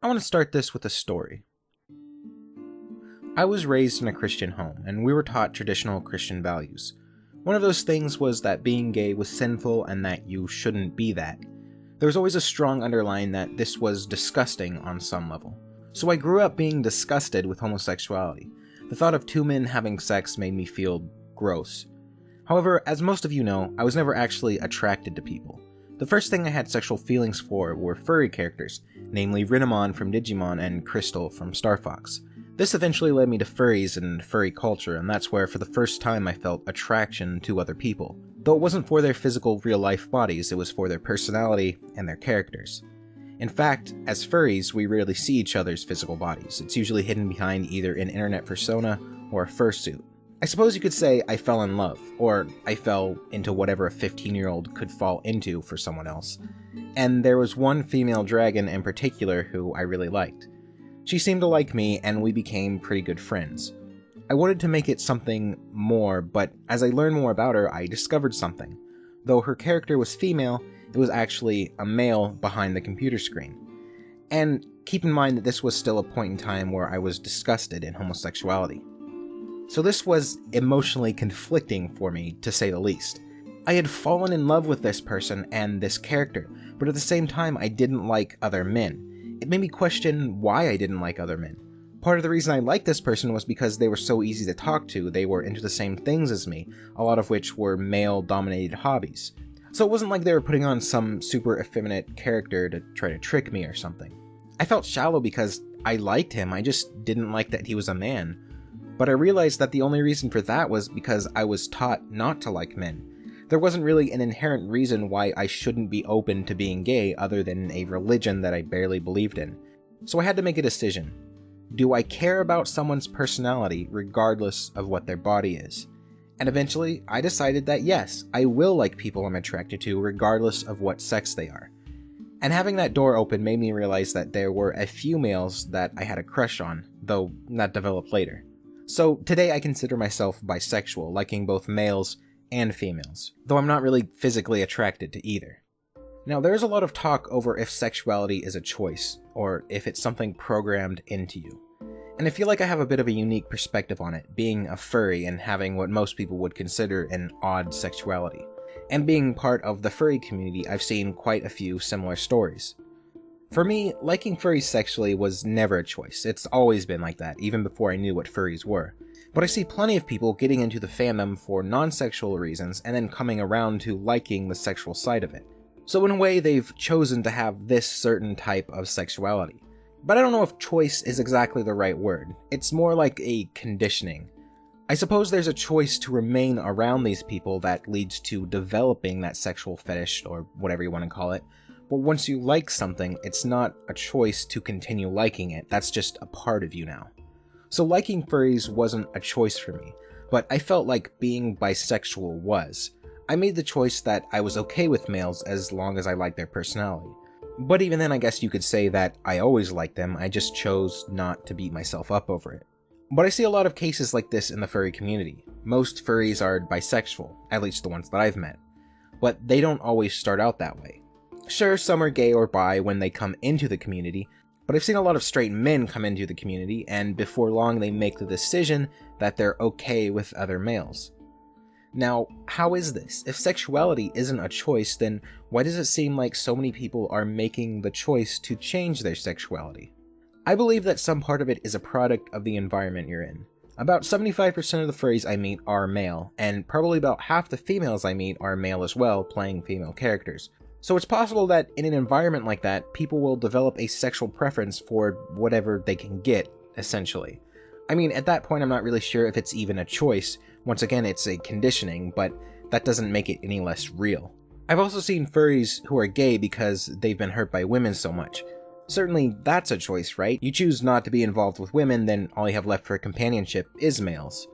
I want to start this with a story. I was raised in a Christian home, and we were taught traditional Christian values. One of those things was that being gay was sinful and that you shouldn't be that. There was always a strong underline that this was disgusting on some level. So I grew up being disgusted with homosexuality. The thought of two men having sex made me feel gross. However, as most of you know, I was never actually attracted to people. The first thing I had sexual feelings for were furry characters, namely Renamon from Digimon and Crystal from Star Fox. This eventually led me to furries and furry culture, and that's where for the first time I felt attraction to other people. Though it wasn't for their physical real-life bodies, it was for their personality and their characters. In fact, as furries, we rarely see each other's physical bodies. It's usually hidden behind either an internet persona or a fursuit. I suppose you could say I fell in love, or I fell into whatever a 15-year-old could fall into for someone else. And there was one female dragon in particular who I really liked. She seemed to like me, and we became pretty good friends. I wanted to make it something more, but as I learned more about her, I discovered something. Though her character was female, it was actually a male behind the computer screen. And keep in mind that this was still a point in time where I was disgusted in homosexuality. So this was emotionally conflicting for me, to say the least. I had fallen in love with this person and this character, but at the same time I didn't like other men. It made me question why I didn't like other men. Part of the reason I liked this person was because they were so easy to talk to, they were into the same things as me, a lot of which were male-dominated hobbies. So it wasn't like they were putting on some super effeminate character to try to trick me or something. I felt shallow because I liked him, I just didn't like that he was a man. But I realized that the only reason for that was because I was taught not to like men. There wasn't really an inherent reason why I shouldn't be open to being gay other than a religion that I barely believed in. So I had to make a decision. Do I care about someone's personality regardless of what their body is? And eventually, I decided that yes, I will like people I'm attracted to regardless of what sex they are. And having that door open made me realize that there were a few males that I had a crush on, though that developed later. So today I consider myself bisexual, liking both males and females, though I'm not really physically attracted to either. Now, there's a lot of talk over if sexuality is a choice, or if it's something programmed into you. And I feel like I have a bit of a unique perspective on it, being a furry and having what most people would consider an odd sexuality. And being part of the furry community, I've seen quite a few similar stories. For me, liking furries sexually was never a choice. It's always been like that, even before I knew what furries were. But I see plenty of people getting into the fandom for non-sexual reasons and then coming around to liking the sexual side of it. So in a way, they've chosen to have this certain type of sexuality. But I don't know if choice is exactly the right word. It's more like a conditioning. I suppose there's a choice to remain around these people that leads to developing that sexual fetish, or whatever you want to call it. But once you like something, it's not a choice to continue liking it. That's just a part of you now. So liking furries wasn't a choice for me, but I felt like being bisexual was. I made the choice that I was okay with males as long as I liked their personality. But even then, I guess you could say that I always liked them, I just chose not to beat myself up over it. But I see a lot of cases like this in the furry community. Most furries are bisexual, at least the ones that I've met. But they don't always start out that way. Sure, some are gay or bi when they come into the community, but I've seen a lot of straight men come into the community, and before long they make the decision that they're okay with other males. Now, how is this? If sexuality isn't a choice, then why does it seem like so many people are making the choice to change their sexuality? I believe that some part of it is a product of the environment you're in. About 75% of the furries I meet are male, and probably about half the females I meet are male as well, playing female characters. So it's possible that in an environment like that, people will develop a sexual preference for whatever they can get, essentially. I mean, at that point I'm not really sure if it's even a choice. Once again, it's a conditioning, but that doesn't make it any less real. I've also seen furries who are gay because they've been hurt by women so much. Certainly that's a choice, right? You choose not to be involved with women, then all you have left for companionship is males.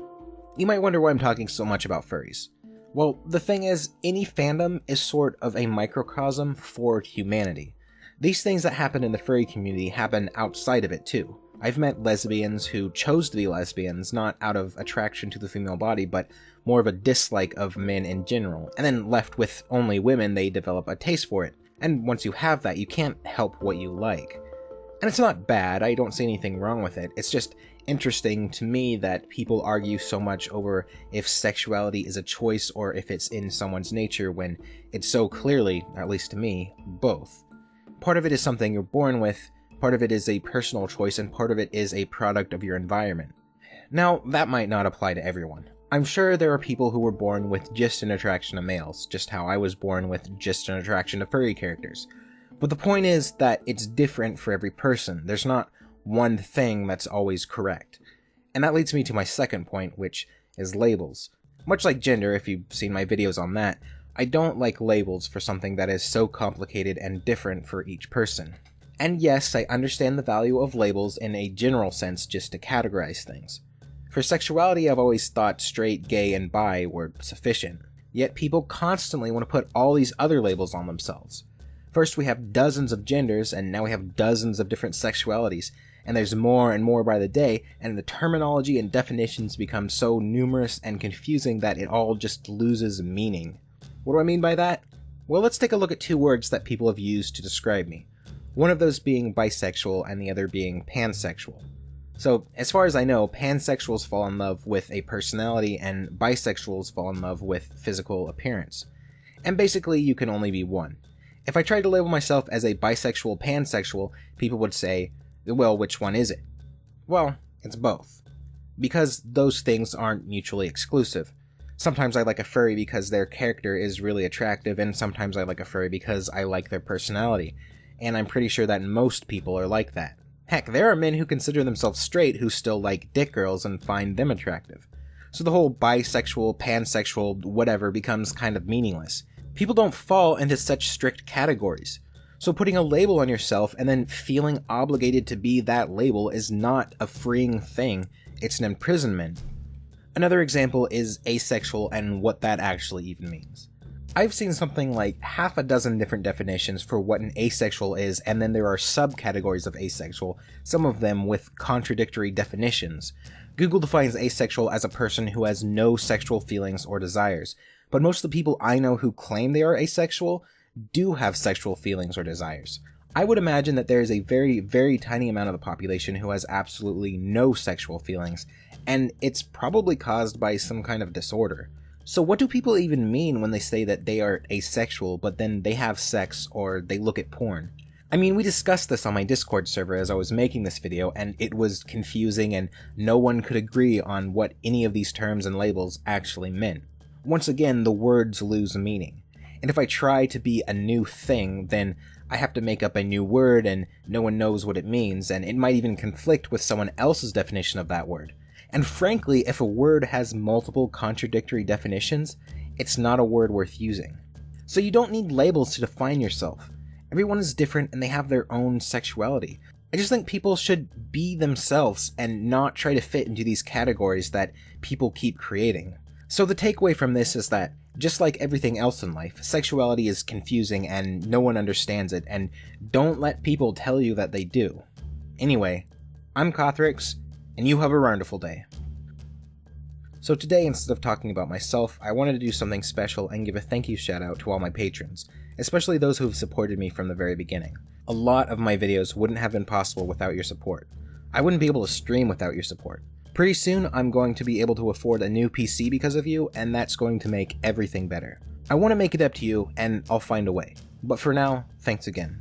You might wonder why I'm talking so much about furries. Well, the thing is, any fandom is sort of a microcosm for humanity. These things that happen in the furry community happen outside of it too. I've met lesbians who chose to be lesbians, not out of attraction to the female body, but more of a dislike of men in general, and then left with only women, they develop a taste for it. And once you have that, you can't help what you like. And it's not bad, I don't see anything wrong with it. It's just interesting to me that people argue so much over if sexuality is a choice or if it's in someone's nature when it's so clearly, at least to me, both. Part of it is something you're born with, part of it is a personal choice, and part of it is a product of your environment. Now, that might not apply to everyone. I'm sure there are people who were born with just an attraction to males, just how I was born with just an attraction to furry characters. But the point is that it's different for every person. There's not one thing that's always correct. And that leads me to my second point, which is labels. Much like gender, if you've seen my videos on that, I don't like labels for something that is so complicated and different for each person. And yes, I understand the value of labels in a general sense just to categorize things. For sexuality, I've always thought straight, gay, and bi were sufficient. Yet people constantly want to put all these other labels on themselves. First we have dozens of genders, and now we have dozens of different sexualities, and there's more and more by the day, and the terminology and definitions become so numerous and confusing that it all just loses meaning. What do I mean by that? Well, let's take a look at two words that people have used to describe me. One of those being bisexual and the other being pansexual. So, as far as I know, pansexuals fall in love with a personality and bisexuals fall in love with physical appearance. And basically, you can only be one. If I tried to label myself as a bisexual pansexual, people would say, well, which one is it? Well, it's both. Because those things aren't mutually exclusive. Sometimes I like a furry because their character is really attractive, and sometimes I like a furry because I like their personality. And I'm pretty sure that most people are like that. Heck, there are men who consider themselves straight who still like dick girls and find them attractive. So the whole bisexual, pansexual, whatever becomes kind of meaningless. People don't fall into such strict categories. So putting a label on yourself and then feeling obligated to be that label is not a freeing thing, it's an imprisonment. Another example is asexual and what that actually even means. I've seen something like half a dozen different definitions for what an asexual is, and then there are subcategories of asexual, some of them with contradictory definitions. Google defines asexual as a person who has no sexual feelings or desires, but most of the people I know who claim they are asexual do have sexual feelings or desires. I would imagine that there is a very, very tiny amount of the population who has absolutely no sexual feelings, and it's probably caused by some kind of disorder. So what do people even mean when they say that they are asexual, but then they have sex or they look at porn? I mean, we discussed this on my Discord server as I was making this video, and it was confusing and no one could agree on what any of these terms and labels actually meant. Once again, the words lose meaning. And if I try to be a new thing, then I have to make up a new word and no one knows what it means, and it might even conflict with someone else's definition of that word. And frankly, if a word has multiple contradictory definitions, it's not a word worth using. So you don't need labels to define yourself. Everyone is different and they have their own sexuality. I just think people should be themselves and not try to fit into these categories that people keep creating. So the takeaway from this is that, just like everything else in life, sexuality is confusing and no one understands it, and don't let people tell you that they do. Anyway, I'm Kothrix, and you have a wonderful day. So today, instead of talking about myself, I wanted to do something special and give a thank you shout out to all my patrons, especially those who have supported me from the very beginning. A lot of my videos wouldn't have been possible without your support. I wouldn't be able to stream without your support. Pretty soon, I'm going to be able to afford a new PC because of you, and that's going to make everything better. I want to make it up to you, and I'll find a way. But for now, thanks again.